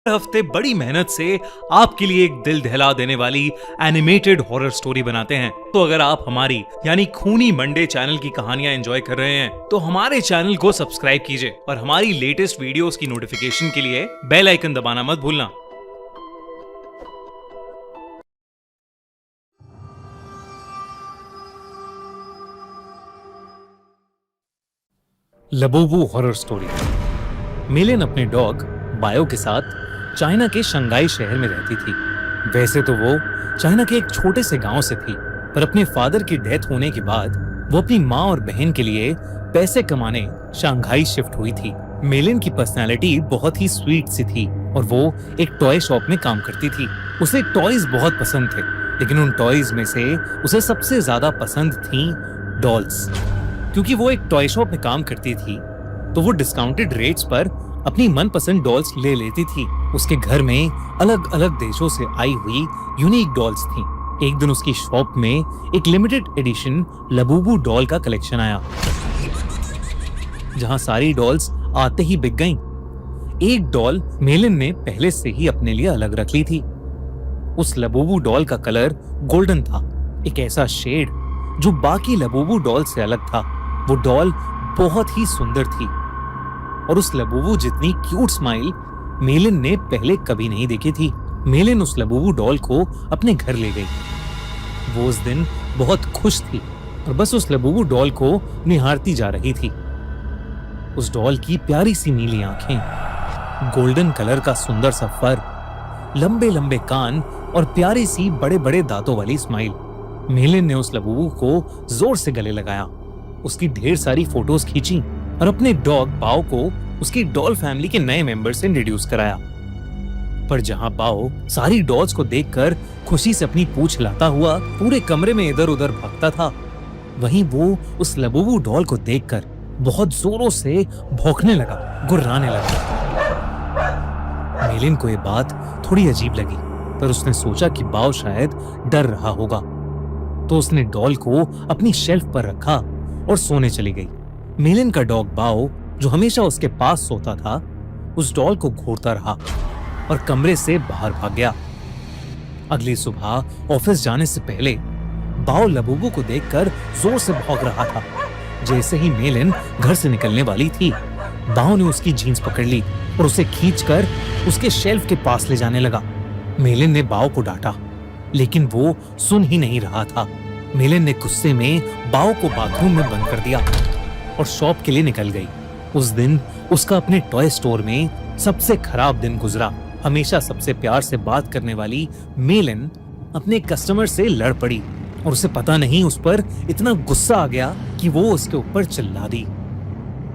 हफ्ते बड़ी मेहनत से आपके लिए एक दिल दहला देने वाली एनिमेटेड हॉरर स्टोरी बनाते हैं। तो अगर आप हमारी यानी खूनी मंडे चैनल की कहानियां एंजॉय कर रहे हैं तो हमारे चैनल को सब्सक्राइब कीजिए और हमारी लेटेस्ट वीडियोस की नोटिफिकेशन के लिए बेल आइकन दबाना मत भूलना। Labubu horror story. मिलिन अपने डॉग बायो के साथ चाइना के शंघाई शहर में रहती थी। वैसे तो वो चाइना के एक छोटे से गांव से थी, पर अपने फादर की डेथ होने के बाद वो अपनी माँ और बहन के लिए पैसे कमाने शंघाई शिफ्ट हुई थी। मिलिन की पर्सनालिटी बहुत ही स्वीट सी थी और वो एक टॉय शॉप में काम करती थी। उसे टॉयज बहुत पसंद थे, लेकिन उन टॉयज में से उसे सबसे ज्यादा पसंद थी डॉल्स। क्योंकि वो एक टॉय शॉप में काम करती थी तो वो डिस्काउंटेड रेट्स पर अपनी मनपसंद डॉल्स ले लेती थी। उसके घर में अलग अलग देशों से आई हुई यूनिक डॉल्स थी। एक दिन उसकी शॉप में एक लिमिटेड एडिशन लबूबू डॉल का कलेक्शन आया, जहां सारी डॉल्स आते ही बिक गईं। एक डॉल मेलिन ने पहले से ही अपने लिए अलग रख ली थी। उस लबूबू डॉल का कलर गोल्डन था, एक ऐसा शेड जो बाकी लबूबू डॉल से अलग था। वो डॉल बहुत ही सुंदर थी और उस लबूबू जितनी क्यूट स्माइल मेलिन ने पहले कभी नहीं देखी थी। मेलिन उस लबूबू डॉल को अपने घर ले गई। वो उस दिन बहुत खुश थी और बस उस लबूबू डॉल को निहारती जा रही थी। उस डॉल की प्यारी सी नीली आंखें, गोल्डन कलर का सुंदर सा फर, लंबे लंबे कान और प्यारी सी बड़े बड़े दांतों वाली स्माइल। मेलिन ने उस लबूबू को जोर से गले लगाया, उसकी ढेर सारी फोटोज खींची और अपने डॉग बाओ को उसकी डॉल फैमिली के नए मेंबर से इंट्रोड्यूस कराया। पर जहां बाओ सारी डॉल्स को देखकर खुशी से अपनी पूंछ हिलाता हुआ पूरे कमरे में इधर उधर भागता था, वहीं वो उस लबूबू डॉल को देखकर बहुत जोरों से भौंकने लगा, गुर्राने लगा। मेलिन को ये बात थोड़ी अजीब लगी, पर उसने सोचा कि बाओ शायद डर रहा होगा, तो उसने डॉल को अपनी शेल्फ पर रखा और सोने चली गई। मेलिन का डॉग बाओ, जो हमेशा उसके पास सोता था, उस डॉल को घूरता रहा और कमरे से बाहर भाग गया। अगली सुबह ऑफिस जाने से पहले बाओ लबूबू को देखकर जोर से भौंक रहा था। जैसे ही मेलिन घर से निकलने वाली थी, बाओ ने उसकी जीन्स पकड़ ली और उसे खींचकर उसके शेल्फ के पास ले जाने लगा। मेलिन ने बाओ को डांटा, लेकिन वो सुन ही नहीं रहा था। मेलिन ने गुस्से में बाओ को बाथरूम में बंद कर दिया और शॉप के लिए निकल गई। उस दिन उसका अपने टॉय स्टोर में सबसे खराब दिन गुजरा। हमेशा सबसे प्यार से बात करने वाली मेलिन अपने कस्टमर से लड़ पड़ी और उसे पता नहीं उस पर इतना गुस्सा आ गया कि वो उसके ऊपर चिल्ला दी।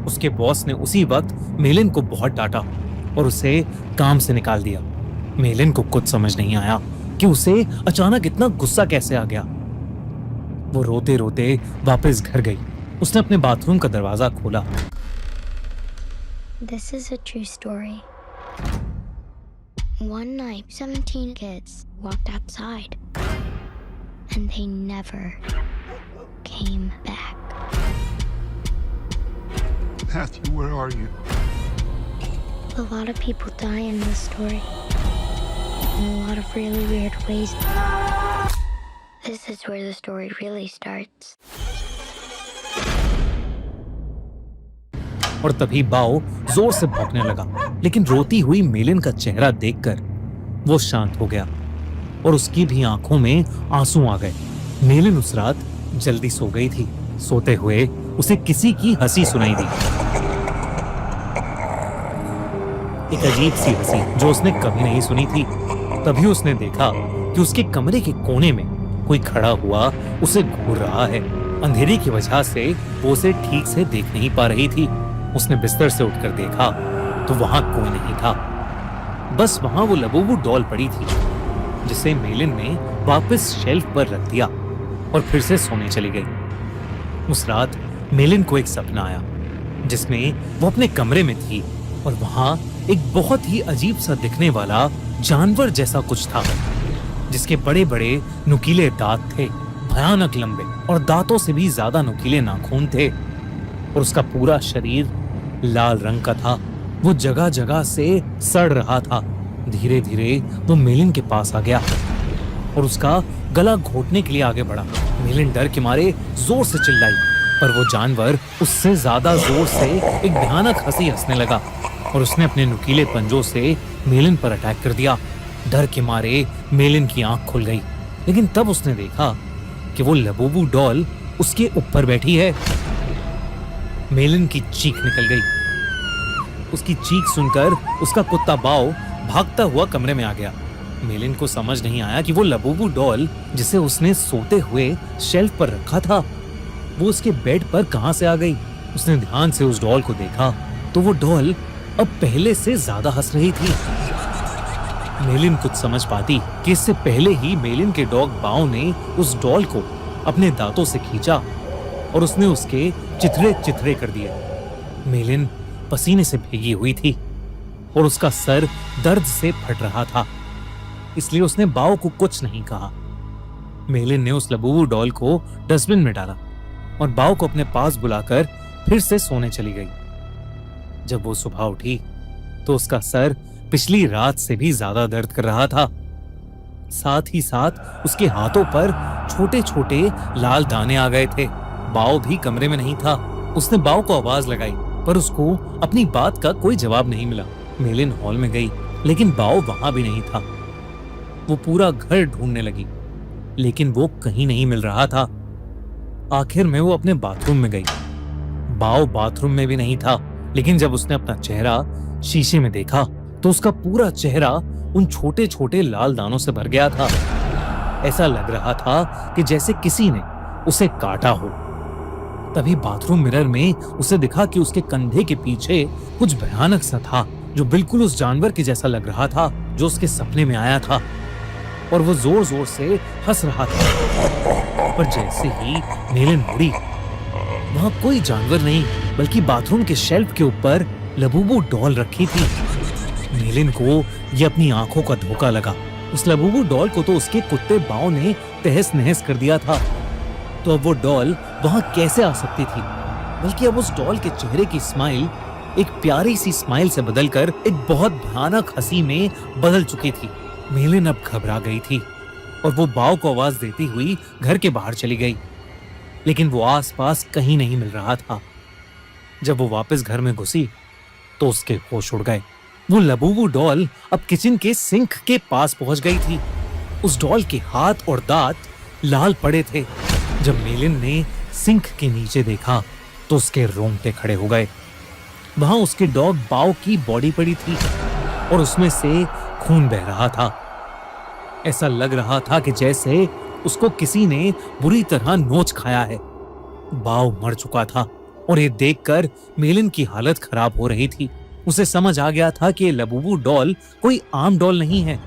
उसके बॉस ने उसी वक्त मेलिन को बहुत डांटा और उसे काम से निकाल दिया। मेलिन को कुछ समझ नहीं आया कि उसे अचानक इतना गुस्सा कैसे आ गया। वो रोते रोते वापस घर गई। उसने अपने बाथरूम का दरवाजा खोला। This is a true story. One night, 17 kids walked outside and they never came back. Matthew, where are you? A lot of people die in this story in a lot of really weird ways. This is where the story really starts. और तभी बाओ जोर से भौंकने लगा, लेकिन रोती हुई मेलिन का चेहरा देखकर वो शांत हो गया और उसकी भी आंखों में आंसू आ गए। मेलिन उस रात जल्दी सो गई थी। सोते हुए उसे किसी की हंसी सुनाई दी, एक अजीब सी हंसी जो उसने कभी नहीं सुनी थी। तभी उसने देखा कि उसके कमरे के कोने में कोई खड़ा हुआ उसे घूर रहा है। अंधेरे की वजह से वो उसे ठीक से देख नहीं पा रही थी। उसने बिस्तर से उठकर देखा तो वहां कोई नहीं था, बस वहां वो लबूबू डॉल पड़ी थी, जिसे मेलिन ने वापस शेल्फ पर रख दिया और फिर से सोने चली गई। उस रात मेलिन को एक सपना आया जिसमें वो अपने कमरे में थी और वहां एक बहुत ही अजीब सा दिखने वाला जानवर जैसा कुछ था, जिसके बड़े बड़े नुकीले दांत थे, भयानक लंबे और दांतों से भी ज्यादा नुकीले नाखून थे और उसका पूरा शरीर लाल रंग का था। वो जगह जगह से सड़ रहा था धीरे धीरे वो मेलिन के पास आ गया और उसका गला घोटने के लिए आगे बढ़ा। मेलिन डर के मारे जोर से चिल्लाई, पर वो जानवर उससे ज्यादा जोर से एक भयानक हंसी हंसने लगा और उसने अपने नुकीले पंजों से मेलिन पर अटैक कर दिया। डर के मारे मेलिन की आंख खुल गई, लेकिन तब उसने देखा कि वो लबूबू डॉल उसके ऊपर बैठी है। मेलिन की चीख निकल गई। उसकी चीख सुनकर उसका कुत्ता बाओ भागता हुआ कमरे में आ गया। मेलिन को समझ नहीं आया कि वो लबूबू डॉल जिसे उसने सोते हुए शेल्फ पर रखा था, वो उसके बेड पर कहां से आ गई। उसने ध्यान से उस डॉल को देखा तो वो डॉल अब पहले से ज्यादा हंस रही थी। मेलिन कुछ समझ पाती कि इससे पहले ही मेलिन के डॉग बाओ ने उस डॉल को अपने दांतों से खींचा और उसने उसके चिथड़े चिथड़े कर दिए। मेलिन पसीने से भीगी हुई थी और उसका सर दर्द से फट रहा था, इसलिए उसने बाओ को कुछ नहीं कहा। मेलिन ने उस लबूबू डॉल को डस्टबिन में डाला और बाओ को अपने पास बुलाकर फिर से सोने चली गई। जब वो सुबह उठी तो उसका सर पिछली रात से भी ज्यादा दर्द कर रहा था। साथ ही साथ उसके हाथों पर छोटे छोटे लाल दाने आ गए थे। बाओ भी कमरे में नहीं था। उसने बाओ को आवाज लगाई, पर उसको अपनी बात का कोई जवाब नहीं मिला। मेलिन हॉल में गई, लेकिन बाओ वहां भी नहीं था। वो पूरा घर ढूंढने लगी, लेकिन वो कहीं नहीं मिल रहा था। आखिर में वो अपने बाथरूम में गई। बाओ बाथरूम में भी नहीं था, लेकिन जब उसने अपना चेहरा शीशे में देखा तो उसका पूरा चेहरा उन छोटे छोटे लाल दानों से भर गया था। ऐसा लग रहा था कि जैसे किसी ने उसे काटा हो। तभी बाथरूम मिरर में उसे दिखा कि उसके कंधे के पीछे कुछ भयानक सा था, जो बिल्कुल उस जानवर के जैसा लग रहा था जो उसके सपने में आया था, और वो जोर जोर से हंस रहा था। पर जैसे ही मेलिन मुड़ी, वहां कोई जानवर नहीं बल्कि बाथरूम के शेल्फ के ऊपर लबूबू डॉल रखी थी। मेलिन को ये अपनी आंखों का धोखा लगा। उस लबूबू डॉल को तो उसके कुत्ते बाओ ने तहस नहस कर दिया था, तो अब वो डॉल वहां कैसे आ सकती थी। बल्कि अब उस डॉल के चेहरे की स्माइल एक प्यारी सी स्माइल से बदलकर एक बहुत भयानक हंसी में बदल चुकी थी। मेलिन अब घबरा गई थी और वो बाओ को आवाज देती हुई घर के बाहर चली गई, लेकिन वो आसपास कहीं नहीं मिल रहा था। जब वो वापस घर में घुसी तो उसके होश उड़ गए। वो लबूबू डॉल अब किचन के सिंक के पास पहुंच गई थी। उस डॉल के हाथ और दांत लाल पड़े थे। जब मेलिन ने सिंक के नीचे देखा तो उसके रोंगटे खड़े हो गए। वहां उसके डॉग बाओ की बॉडी पड़ी थी और उसमें से खून बह रहा था। ऐसा लग रहा था कि जैसे उसको किसी ने बुरी तरह नोच खाया है। बाओ मर चुका था और ये देखकर मेलिन की हालत खराब हो रही थी। उसे समझ आ गया था कि लबूबू डॉल कोई आम डॉल नहीं है।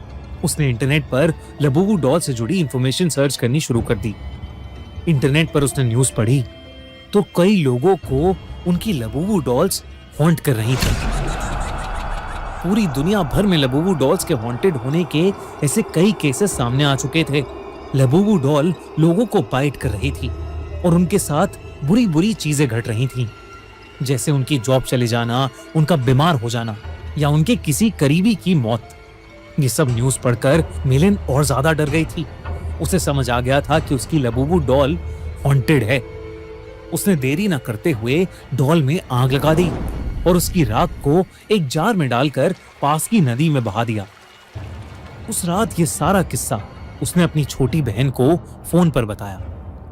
उसने इंटरनेट पर लबूबू डॉल से जुड़ी इंफॉर्मेशन सर्च करनी शुरू कर दी। इंटरनेट पर उसने न्यूज़ पढ़ी तो कई लोगों को उनकी लबूबू डॉल्स हॉन्ट कर रही थी। पूरी दुनिया भर में लबूबू डॉल्स के हॉन्टेड होने के ऐसे कई केसेस सामने आ चुके थे। लबूबू डॉल लोगों को बाइट कर रही थी और उनके साथ बुरी बुरी चीजें घट रही थीं, जैसे उनकी जॉब चले जाना, उनका बीमार हो जाना या उनके किसी करीबी की मौत। ये सब न्यूज़ पढ़कर मेलिन और ज्यादा डर गई थी। उसे समझ आ गया था कि उसकी लबूबू डॉल हॉन्टेड है। उसने देरी न करते हुए डॉल में आग लगा दी और उसकी राख को एक जार में डालकर पास की नदी में बहा दिया। उस रात ये सारा किस्सा उसने अपनी छोटी बहन को फोन पर बताया।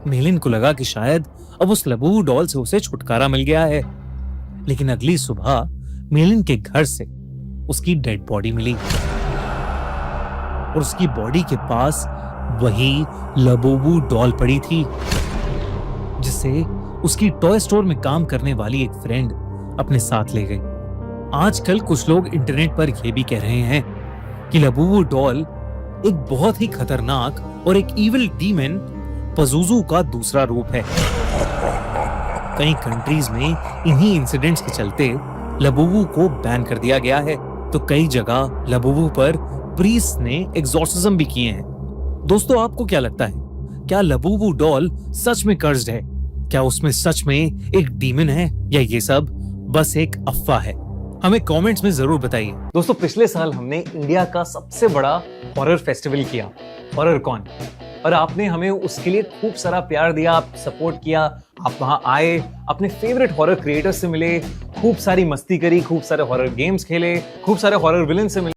मेलिन को लगा कि शायद अब उस लबूबू डॉल से उसे छुटकारा मिल गया है, लेकिन अगली सुबह मेलिन के घर से उसकी डेड बॉडी मिली और उसकी बॉडी के पास वही लबूबू डॉल पड़ी थी, जिसे उसकी टॉय स्टोर में काम करने वाली एक फ्रेंड अपने साथ ले गई। आजकल कुछ लोग इंटरनेट पर यह भी कह रहे हैं कि लबूबू डॉल एक बहुत ही खतरनाक और एक इविल डीमन पज़ुज़ू का दूसरा रूप है। कई कंट्रीज में इन्हीं इंसिडेंट्स के चलते लबूबू को बैन कर दिया गया है, तो कई जगह लबूबू पर प्रीस्ट ने एग्जॉर्सिज्म भी किए हैं। दोस्तों, आपको क्या लगता है, क्या लबूबू डॉल सच में कर्स्ड है? क्या उसमें सच में एक डीमन है या ये सब बस एक अफवाह है? हमें कमेंट्स में जरूर बताइए। दोस्तों पिछले साल हमने इंडिया का सबसे बड़ा हॉरर फेस्टिवल किया, हॉरर कॉन, और आपने हमें उसके लिए खूब सारा प्यार दिया, आप सपोर्ट किया, आप वहां आए, अपने फेवरेट हॉरर क्रिएटर्स से मिले, खूब सारी मस्ती करी, खूब सारे हॉरर गेम्स खेले, खूब सारे हॉरर विलन से मिले।